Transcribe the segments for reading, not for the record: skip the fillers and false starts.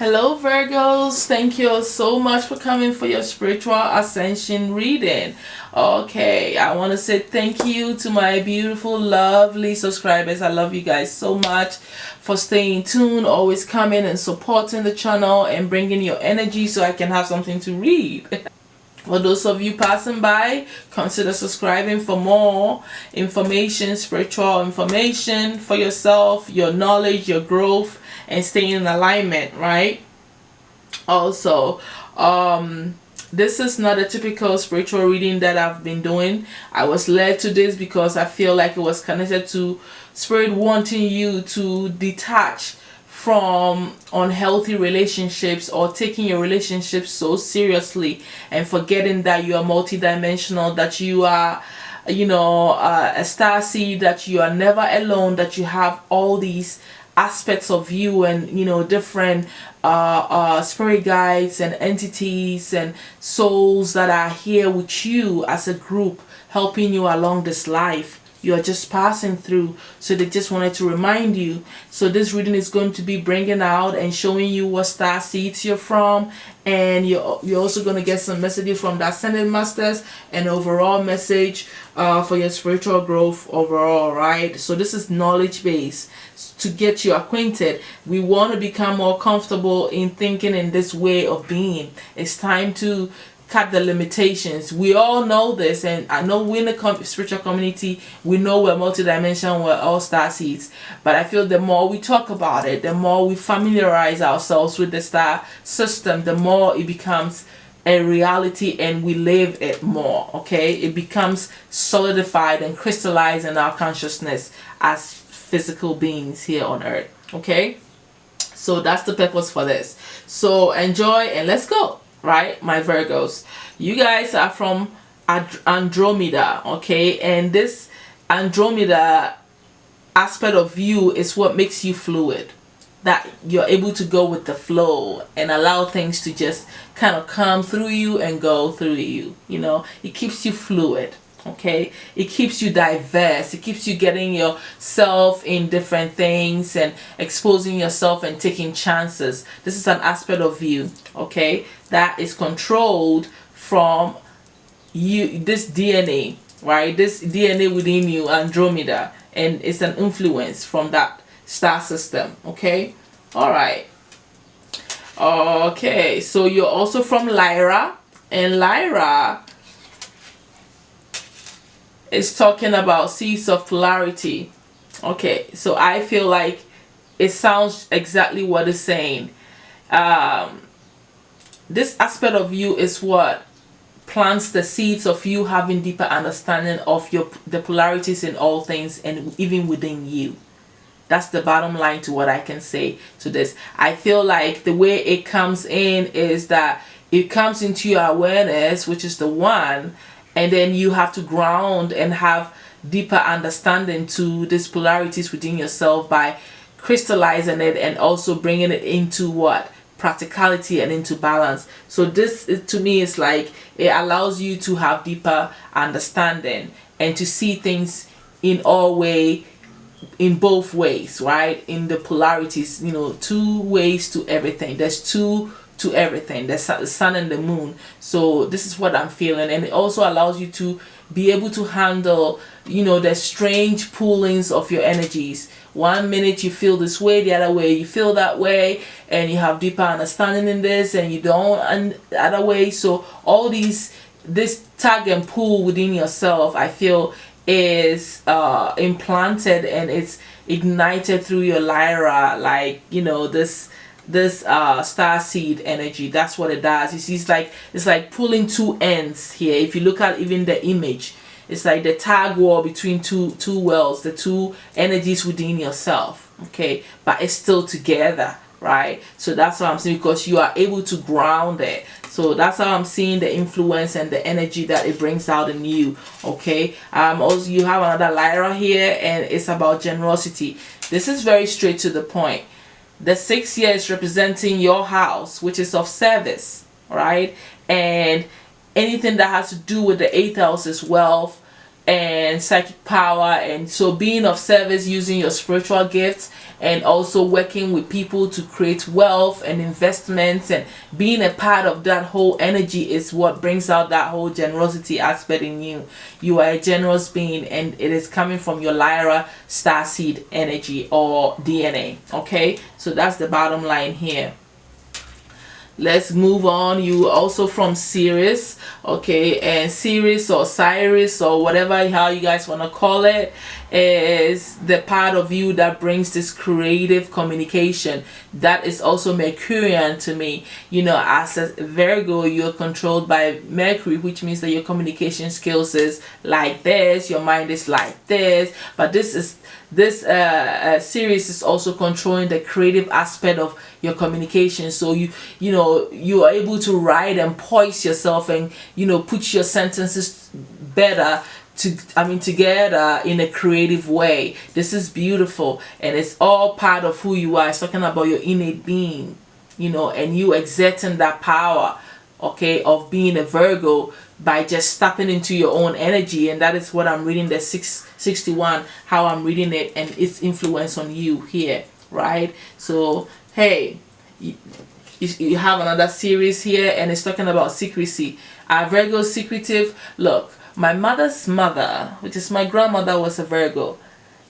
Hello Virgos, thank you so much for coming for your spiritual ascension reading. Okay, I want to say thank you to my beautiful lovely subscribers. I love you guys so much for staying tuned, always coming and supporting the channel and bringing your energy so I can have something to read. For those of you passing by, consider subscribing for more information, spiritual information for yourself, your knowledge, your growth, and staying in alignment, right? Also, this is not a typical spiritual reading that I've been doing. I was led to this because I feel like it was connected to Spirit wanting you to detach from unhealthy relationships or taking your relationships so seriously and forgetting that you are multidimensional, that you are a star seed, that you are never alone, that you have all these aspects of you and different spirit guides and entities and souls that are here with you as a group, helping you along this life. You're just passing through, so they just wanted to remind you. So this reading is going to be bringing out and showing you what star seeds you're from, and you're also going to get some messages from the Ascended Masters and overall message for your spiritual growth overall, right? So this is knowledge based to get you acquainted. We want to become more comfortable in thinking in this way of being. It's time to cut the limitations. We all know this, and I know we in the spiritual community, we know we're multidimensional, we're all star seeds, but I feel the more we talk about it, the more we familiarize ourselves with the star system, the more it becomes a reality and we live it more. Okay, it becomes solidified and crystallized in our consciousness as physical beings here on earth. Okay, so that's the purpose for this. So enjoy and let's go. Right, my Virgos, you guys are from Andromeda, okay? And this Andromeda aspect of you is what makes you fluid, that you're able to go with the flow and allow things to just kind of come through you and go through you. It keeps you fluid. Okay, it keeps you diverse. It keeps you getting yourself in different things and exposing yourself and taking chances. This is an aspect of you, okay, that is controlled from you, this DNA, right? This DNA within you, Andromeda, and it's an influence from that star system. Okay, all right. Okay, so you're also from Lyra, and Lyra is talking about seeds of polarity. Okay, so I feel like it sounds exactly what it's saying. This aspect of you is what plants the seeds of you having deeper understanding of the polarities in all things and even within you. That's the bottom line to what I can say to this. I feel like the way it comes in is that it comes into your awareness, which is the one, and then you have to ground and have deeper understanding to these polarities within yourself by crystallizing it and also bringing it into what? Practicality and into balance. So this to me is like it allows you to have deeper understanding and to see things in both ways, right? In the polarities, two ways to everything. There's two to everything. There's the sun and the moon. So this is what I'm feeling, and it also allows you to be able to handle the strange pullings of your energies. One minute you feel this way, the other way you feel that way, and you have deeper understanding in this, and you don't, and the other way. So all this tug and pull within yourself, I feel, is implanted and it's ignited through your Lyra, like this star seed energy. That's what it does. You see, it's like pulling two ends here. If you look at even the image, it's like the tug war between two worlds, the two energies within yourself. Okay, but it's still together, right? So that's what I'm saying, because you are able to ground it. So that's how I'm seeing the influence and the energy that it brings out in you. Okay, also you have another Lyra here, and it's about generosity. This is very straight to the point. The 6 years representing your house, which is of service, right? And anything that has to do with the 8th house is wealth, and psychic power, and so being of service using your spiritual gifts, and also working with people to create wealth and investments, and being a part of that whole energy is what brings out that whole generosity aspect in you. You are a generous being, and it is coming from your Lyra starseed energy or DNA. Okay, so that's the bottom line here. Let's move on. You also from Sirius, okay, and Sirius or Cyrus or whatever how you guys want to call it is the part of you that brings this creative communication. That is also Mercurian to me. You know, as a Virgo, you're controlled by Mercury, which means that your communication skills is like this, your mind is like this, but this series is also controlling the creative aspect of your communication. So you know, you are able to write and poise yourself, and you know, put your sentences better together in a creative way. This is beautiful, and it's all part of who you are. It's talking about your innate being, you know, and you exerting that power, okay, of being a Virgo by just stepping into your own energy. And that is what I'm reading, the 661, how I'm reading it, and its influence on you here, right? So hey, you have another series here, and it's talking about secrecy. Are Virgos secretive? Look, my mother's mother, which is my grandmother, was a Virgo.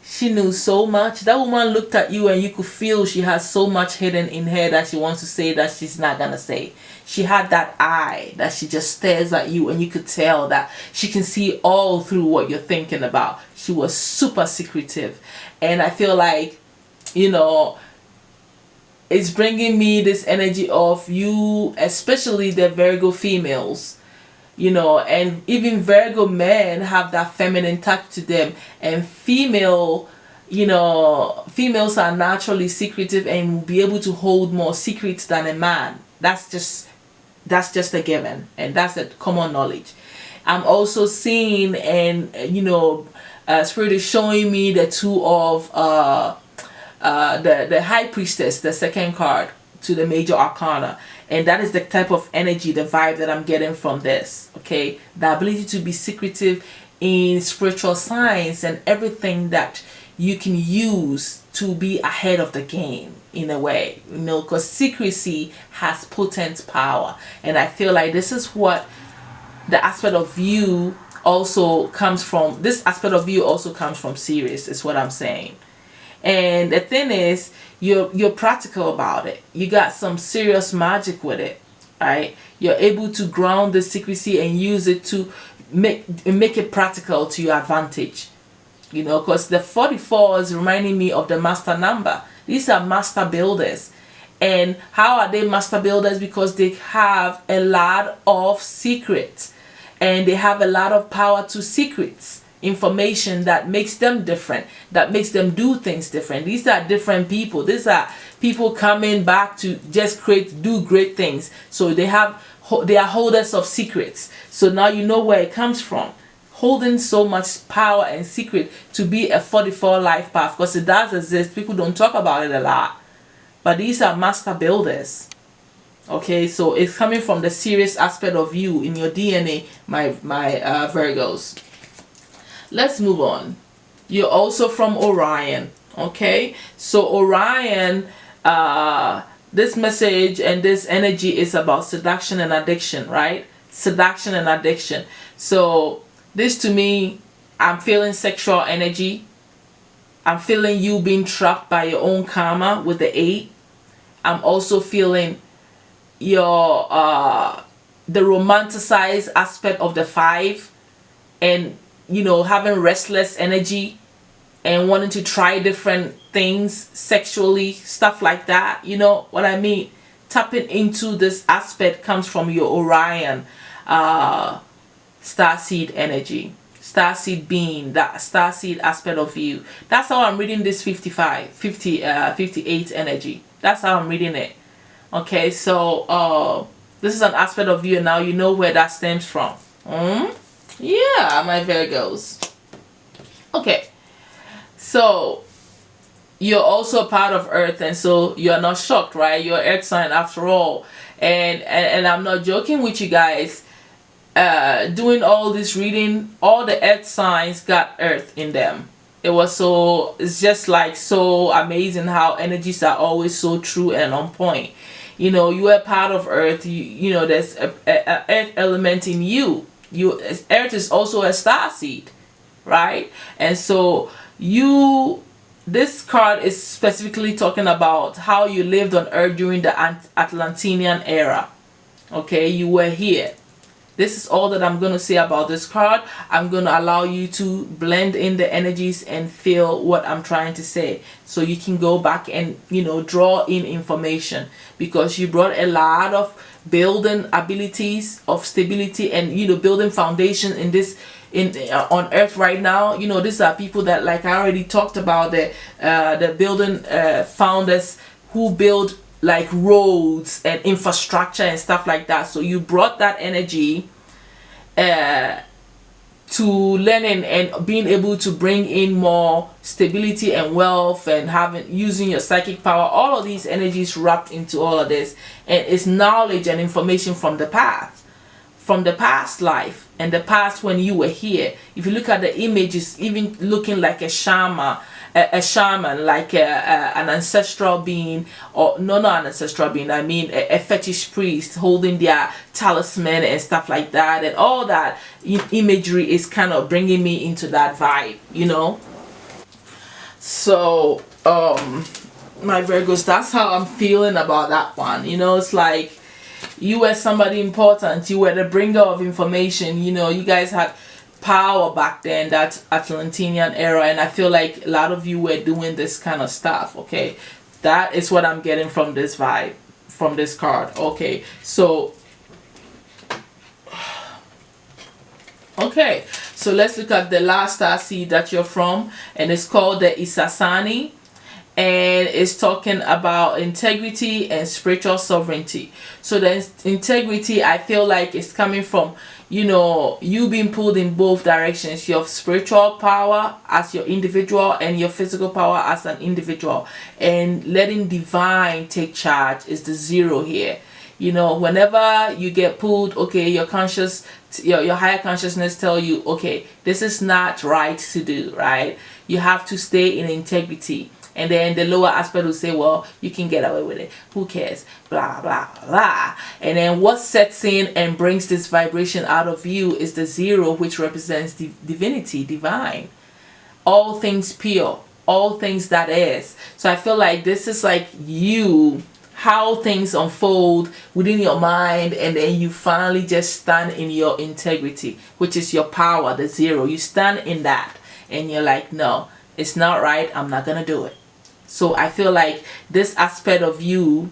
She knew so much. That woman looked at you and you could feel she has so much hidden in her that she wants to say that she's not gonna say. She had that eye that she just stares at you, and you could tell that she can see all through what you're thinking about. She was super secretive, and I feel like, you know, it's bringing me this energy of you, especially the Virgo females, you know, and even Virgo men have that feminine touch to them, and female, you know, females are naturally secretive and will be able to hold more secrets than a man. That's just a given, and that's a common knowledge. I'm also seeing, and you know, Spirit is showing me the two of the High Priestess, the second card to the Major Arcana, and that is the type of energy, the vibe that I'm getting from this. Okay, the ability to be secretive in spiritual science and everything that you can use to be ahead of the game in a way, you know, because secrecy has potent power, and I feel like this is what the aspect of you also comes from. This aspect of you also comes from Sirius, is what I'm saying. And the thing is, you're practical about it. You got some serious magic with it, right? You're able to ground the secrecy and use it to make it practical to your advantage. You know, because the 44 is reminding me of the master number. These are master builders. And how are they master builders? Because they have a lot of secrets, and they have a lot of power to secrets. Information that makes them different, that makes them do things different. These are different people. These are people coming back to just do great things. So they are holders of secrets. So now you know where it comes from. Holding so much power and secret to be a 44 life path, because it does exist. People don't talk about it a lot, but these are master builders. Okay, so it's coming from the serious aspect of you in your DNA, my Virgos. Let's move on. You're also from Orion. Okay, so Orion, this message and this energy is about seduction and addiction, right? Seduction and addiction. So this to me, I'm feeling sexual energy. I'm feeling you being trapped by your own karma with the 8. I'm also feeling your the romanticized aspect of the 5, and you know, having restless energy and wanting to try different things sexually, stuff like that. You know what I mean? Tapping into this aspect comes from your Orion starseed energy, starseed being, that starseed aspect of you. That's how I'm reading this 58 energy. That's how I'm reading it. Okay, so this is an aspect of you, and now you know where that stems from. Yeah, my Virgos. Okay, so you're also a part of Earth, and so you're not shocked, right? You're Earth sign after all, and I'm not joking with you guys. doing all this reading, all the earth signs got earth in them. It's just like so amazing how energies are always so true and on point. You are part of earth. There's a earth element in you. Earth is also a star seed, right? And so this card is specifically talking about how you lived on earth during the Atlantean era. Okay, you were here. This is all that I'm going to say about this card. I'm going to allow you to blend in the energies and feel what I'm trying to say, so you can go back and draw in information, because you brought a lot of building abilities of stability and building foundation in this on earth right now. These are people that, like I already talked about, the building founders who build like roads and infrastructure and stuff like that. So you brought that energy to learning and being able to bring in more stability and wealth, and using your psychic power. All of these energies wrapped into all of this, and it's knowledge and information from the past life and the past when you were here. If you look at the images, even looking like a shaman, like an ancestral being, or no, not an ancestral being, I mean a fetish priest holding their talisman and stuff like that, and all that imagery is kind of bringing me into that vibe. So my Virgos, that's how I'm feeling about that one. It's like you were somebody important. You were the bringer of information. You guys had power back then, that Atlantean era, and I feel like a lot of you were doing this kind of stuff. Okay, that is what I'm getting from this vibe, from this card. Okay, so let's look at the last star seed that you're from, and it's called the Isasani, and it's talking about integrity and spiritual sovereignty. So the integrity, I feel like, is coming from you being pulled in both directions, your spiritual power as your individual and your physical power as an individual, and letting divine take charge is the 0 here. Whenever you get pulled, okay, your higher consciousness tell you, okay, this is not right to do, right? You have to stay in integrity. And then the lower aspect will say, well, you can get away with it, who cares, blah blah blah. And then what sets in and brings this vibration out of you is the 0, which represents divinity, divine, all things pure, all things that is. So I feel like this is like how things unfold within your mind, and then you finally just stand in your integrity, which is your power, the 0. You stand in that and you're like, no, it's not right, I'm not gonna do it. So I feel like this aspect of you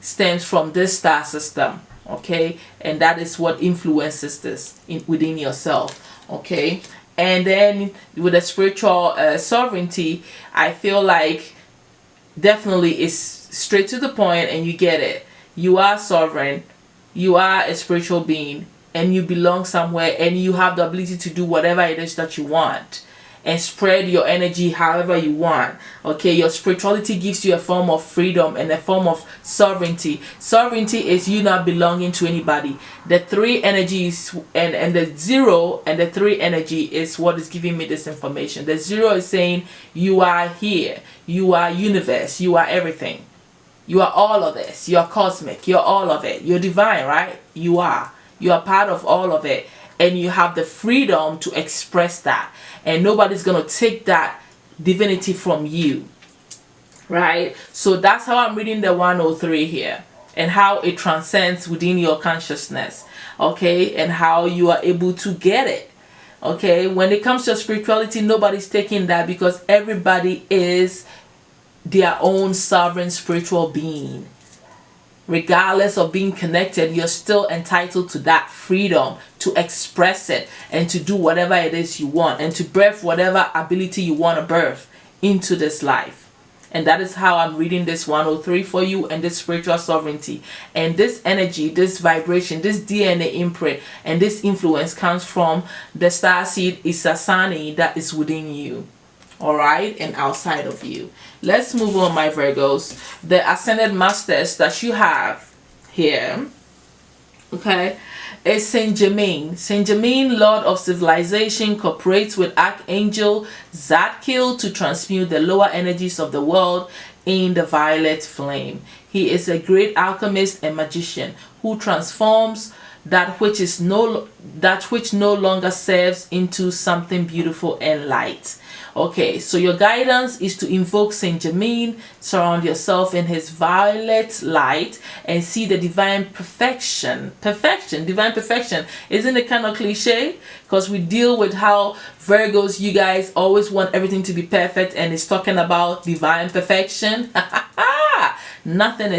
stems from this star system, okay? And that is what influences this within yourself, okay? And then with the spiritual sovereignty, I feel like definitely it's straight to the point, and you get it. You are sovereign, you are a spiritual being, and you belong somewhere, and you have the ability to do whatever it is that you want and spread your energy however you want. Okay, your spirituality gives you a form of freedom and a form of sovereignty. Sovereignty is you not belonging to anybody. The 3 energies and the 0 and the 3 energy is what is giving me this information. The 0 is saying you are here, you are universe, you are everything, you are all of this, you are cosmic, you're all of it, you're divine, right? You are part of all of it, and you have the freedom to express that, and nobody's gonna take that divinity from you, right? So that's how I'm reading the 103 here, and how it transcends within your consciousness, okay, and how you are able to get it. Okay, when it comes to spirituality, nobody's taking that, because everybody is their own sovereign spiritual being. Regardless of being connected, you're still entitled to that freedom to express it and to do whatever it is you want, and to birth whatever ability you want to birth into this life. And that is how I'm reading this 103 for you, and this spiritual sovereignty. And this energy, this vibration, this DNA imprint, and this influence comes from the starseed Isasani that is within you. Alright, and outside of you. Let's move on, my Virgos. The ascended masters that you have here Okay, is Saint Germain. Saint Germain, Lord of Civilization, cooperates with Archangel Zadkiel to transmute the lower energies of the world in the violet flame. He is a great alchemist and magician who transforms that which no longer serves into something beautiful and light. Okay, so your guidance is to invoke Saint Germain, surround yourself in his violet light, and see the divine perfection. Divine perfection. Isn't it kind of cliche? Because we deal with how Virgos, you guys always want everything to be perfect, and it's talking about divine perfection. Nothing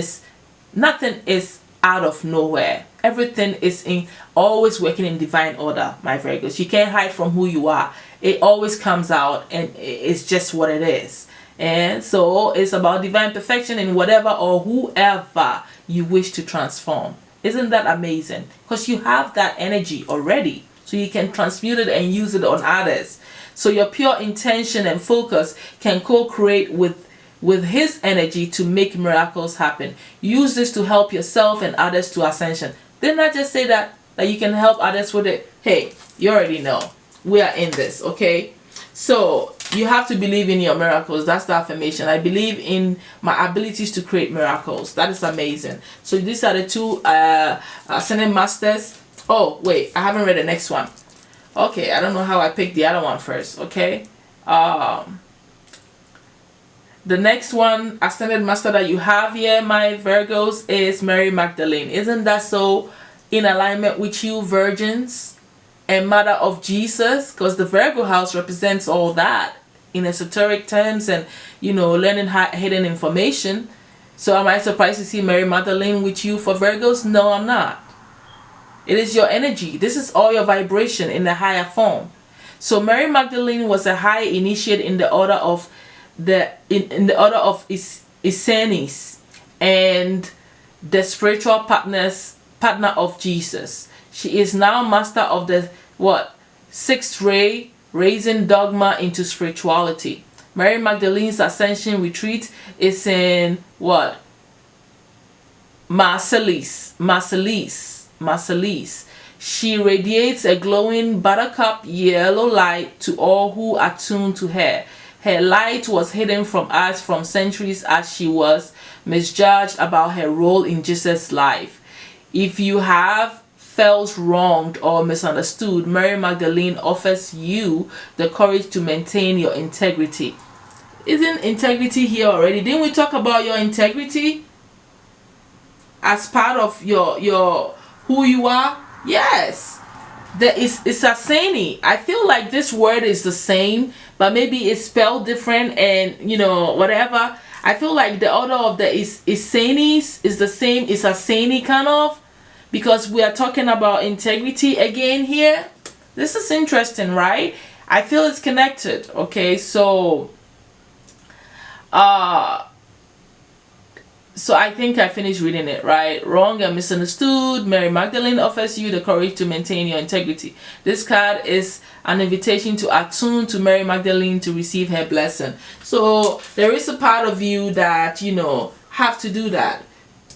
is out of nowhere. Everything is always working in divine order, my Virgos. You can't hide from who you are. It always comes out, and it's just what it is. And so it's about divine perfection in whatever or whoever you wish to transform. Isn't that amazing? Because you have that energy already, so you can transmute it and use it on others. So your pure intention and focus can co-create with his energy to make miracles happen. Use this to help yourself and others to ascension. Didn't I just say that you can help others with it? Hey, you already know. We are in this, okay? So you have to believe in your miracles. That's the affirmation. I believe in my abilities to create miracles. That is amazing. So these are the two ascended masters. Oh wait, I haven't read the next one. Okay, I don't know how I picked the other one first. Okay, the next one ascended master that you have here, my Virgos, is Mary Magdalene. Isn't that so in alignment with you, virgins and mother of Jesus? Because the Virgo house represents all that in esoteric terms, and learning hidden information. So am I surprised to see Mary Magdalene with you for Virgos? No, I'm not. It is your energy. This is all your vibration in the higher form. So Mary Magdalene was a high initiate in the order of in the order of Essenes, and the spiritual partner of Jesus. She is now master of the sixth ray, raising dogma into spirituality. Mary Magdalene's ascension retreat is in Marseilles. She radiates a glowing buttercup yellow light to all who are tuned to her. Her light was hidden from us from centuries as she was misjudged about her role in Jesus' life. If you have felt wronged or misunderstood, Mary Magdalene offers you the courage to maintain your integrity. Isn't integrity here already? Didn't we talk about your integrity as part of your who you are? Yes. It's a saying. I feel like this word is the same, but maybe it's spelled different, and whatever. I feel like the order of the Essenes is the same. It's a saying kind of, because we are talking about integrity again here. This is interesting, right? I feel it's connected. Okay, so I think I finished reading it, right? Wrong and misunderstood. Mary Magdalene offers you the courage to maintain your integrity. This card is an invitation to attune to Mary Magdalene to receive her blessing. So there is a part of you that have to do that,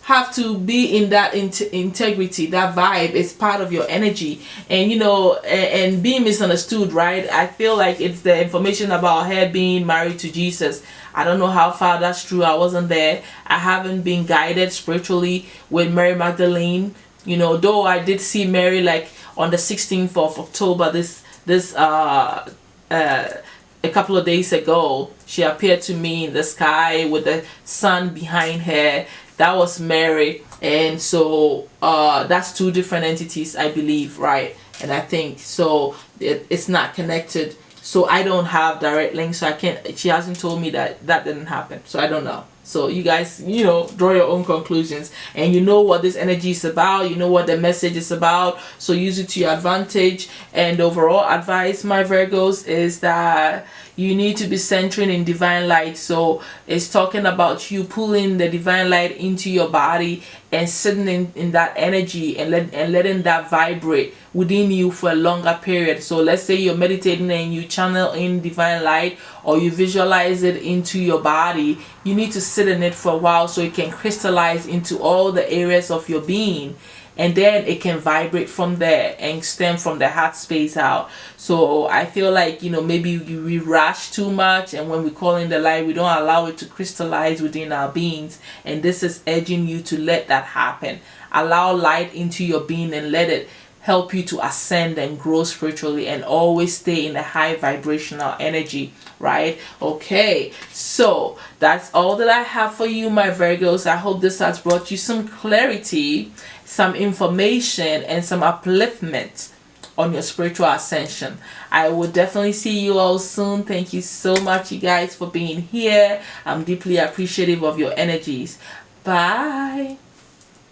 have to be in that integrity. That vibe is part of your energy, and and being misunderstood, right? I feel like it's the information about her being married to Jesus. I don't know how far that's true. I wasn't there. I haven't been guided spiritually with Mary Magdalene. Though I did see Mary on the 16th of October, a couple of days ago. She appeared to me in the sky with the sun behind her. That was Mary. And so that's two different entities, I believe, right? And I think so it's not connected. So I don't have direct links, so I can't. She hasn't told me that didn't happen, so I don't know. So you guys, draw your own conclusions, and you know what this energy is about. You know what the message is about. So use it to your advantage. And overall advice, my Virgos, is that you need to be centering in divine light. So it's talking about you pulling the divine light into your body and sitting in that energy and letting that vibrate within you for a longer period. So let's say you're meditating and you channel in divine light, or you visualize it into your body. You need to sit in it for a while so it can crystallize into all the areas of your being, and then it can vibrate from there and stem from the heart space out. So I feel like, you know, maybe we rush too much, and when we call in the light, we don't allow it to crystallize within our beings, and this is urging you to let that happen. Allow light into your being and let it help you to ascend and grow spiritually, and always stay in a high vibrational energy, right? Okay, so that's all that I have for you, my Virgos. I hope this has brought you some clarity, some information, and some upliftment on your spiritual ascension. I will definitely see you all soon. Thank you so much, you guys, for being here. I'm deeply appreciative of your energies. Bye.